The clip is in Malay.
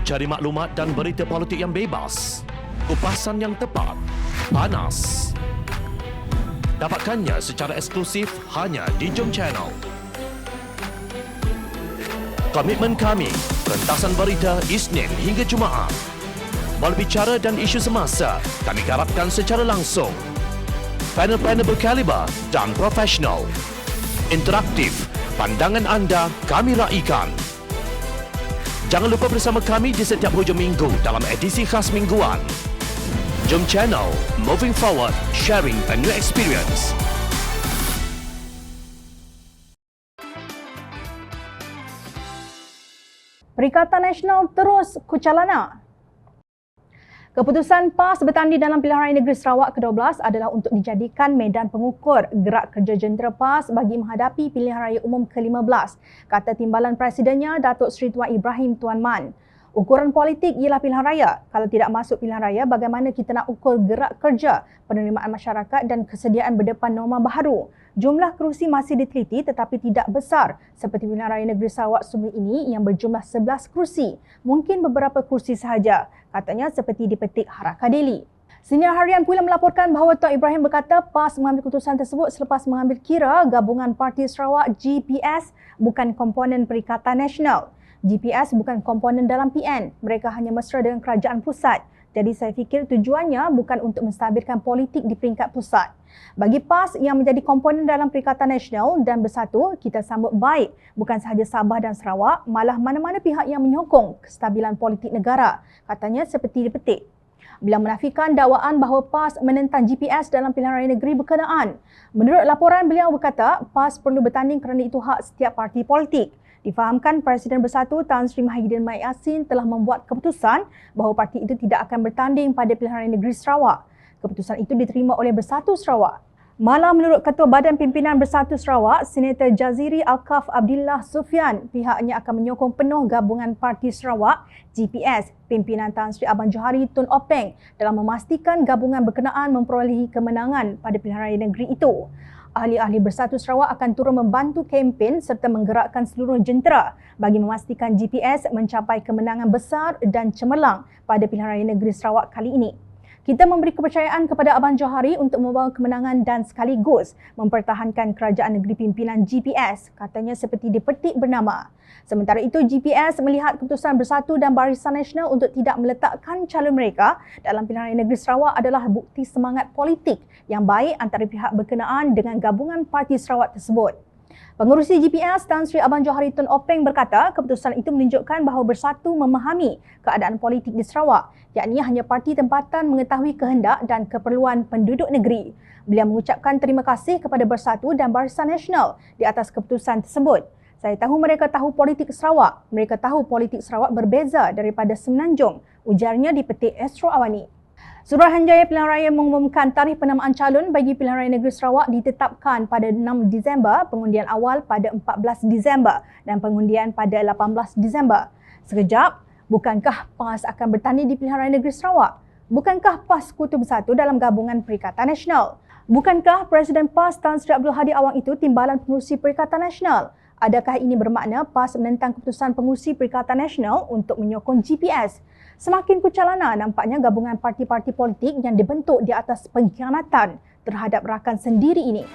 Cari maklumat dan berita politik yang bebas, kupasan yang tepat, panas. Dapatkannya secara eksklusif hanya di Jom Channel. Komitmen kami, pentasan berita Isnin hingga Jumaat. Berbicara dan isu semasa, kami garapkan secara langsung. Panel-panel berkaliber dan profesional. Interaktif, pandangan anda kami raikan. Jangan lupa bersama kami di setiap hujung minggu dalam edisi khas mingguan. Jom Channel, moving forward, sharing a new experience. Perikatan Nasional terus kucalana. Keputusan PAS bertanding dalam Pilihan Raya Negeri Sarawak ke-12 adalah untuk dijadikan medan pengukur gerak kerja jentera PAS bagi menghadapi Pilihan Raya Umum ke-15, kata Timbalan Presidennya Datuk Seri Tuan Ibrahim Tuan Man. Ukuran politik ialah pilihan raya. Kalau tidak masuk pilihan raya, bagaimana kita nak ukur gerak kerja, penerimaan masyarakat dan kesediaan berdepan norma baharu? Jumlah kerusi masih diteliti tetapi tidak besar seperti Pilihan Raya Negeri Sarawak sebelum ini yang berjumlah 11 kerusi. Mungkin beberapa kerusi sahaja, katanya seperti dipetik Haraka Daily. Siniar Harian pula melaporkan bahawa Tuan Ibrahim berkata PAS mengambil keputusan tersebut selepas mengambil kira gabungan Parti Sarawak GPS bukan komponen Perikatan Nasional. GPS bukan komponen dalam PN. Mereka hanya mesra dengan kerajaan pusat. Jadi saya fikir tujuannya bukan untuk menstabilkan politik di peringkat pusat. Bagi PAS yang menjadi komponen dalam Perikatan Nasional dan bersatu, kita sambut baik bukan sahaja Sabah dan Sarawak, malah mana-mana pihak yang menyokong kestabilan politik negara, katanya seperti dipetik. Beliau menafikan dakwaan bahawa PAS menentang GPS dalam pilihan raya negeri berkenaan. Menurut laporan, beliau berkata PAS perlu bertanding kerana itu hak setiap parti politik. Difahamkan Presiden Bersatu Tan Sri Mahidin Mat Yassin telah membuat keputusan bahawa parti itu tidak akan bertanding pada Pilihan Raya Negeri Sarawak. Keputusan itu diterima oleh Bersatu Sarawak. Malah menurut Ketua Badan Pimpinan Bersatu Sarawak, Senator Jaziri Alkaf Abdillah Sufian, pihaknya akan menyokong penuh gabungan Parti Sarawak GPS pimpinan Tan Sri Abang Johari Tun Openg dalam memastikan gabungan berkenaan memperolehi kemenangan pada Pilihan Raya Negeri itu. Ahli-ahli Bersatu Sarawak akan turun membantu kempen serta menggerakkan seluruh jentera bagi memastikan GPS mencapai kemenangan besar dan cemerlang pada Pilihan Raya Negeri Sarawak kali ini. Kita memberi kepercayaan kepada Abang Johari untuk membawa kemenangan dan sekaligus mempertahankan kerajaan negeri pimpinan GPS, katanya seperti dipetik bernama. Sementara itu, GPS melihat keputusan Bersatu dan Barisan Nasional untuk tidak meletakkan calon mereka dalam Pilihan Raya Negeri Sarawak adalah bukti semangat politik yang baik antara pihak berkenaan dengan gabungan Parti Sarawak tersebut. Pengerusi GPS Tan Sri Abang Johari Tun Openg berkata keputusan itu menunjukkan bahawa Bersatu memahami keadaan politik di Sarawak, yakni hanya parti tempatan mengetahui kehendak dan keperluan penduduk negeri. Beliau mengucapkan terima kasih kepada Bersatu dan Barisan Nasional di atas keputusan tersebut. Saya tahu mereka tahu politik Sarawak. Mereka tahu politik Sarawak berbeza daripada Semenanjung, ujarnya dipetik Astro Awani. Suruhanjaya Pilihan Raya mengumumkan tarikh penamaan calon bagi Pilihan Raya Negeri Sarawak ditetapkan pada 6 Disember, pengundian awal pada 14 Disember dan pengundian pada 18 Disember. Sekejap, bukankah PAS akan bertanding di Pilihan Raya Negeri Sarawak? Bukankah PAS sekutu bersatu dalam gabungan Perikatan Nasional? Bukankah Presiden PAS Tan Sri Abdul Hadi Awang itu timbalan pengurusi Perikatan Nasional? Adakah ini bermakna PAS menentang keputusan pengurusi Perikatan Nasional untuk menyokong GPS? Semakin pucalana nampaknya gabungan parti-parti politik yang dibentuk di atas pengkhianatan terhadap rakan sendiri ini.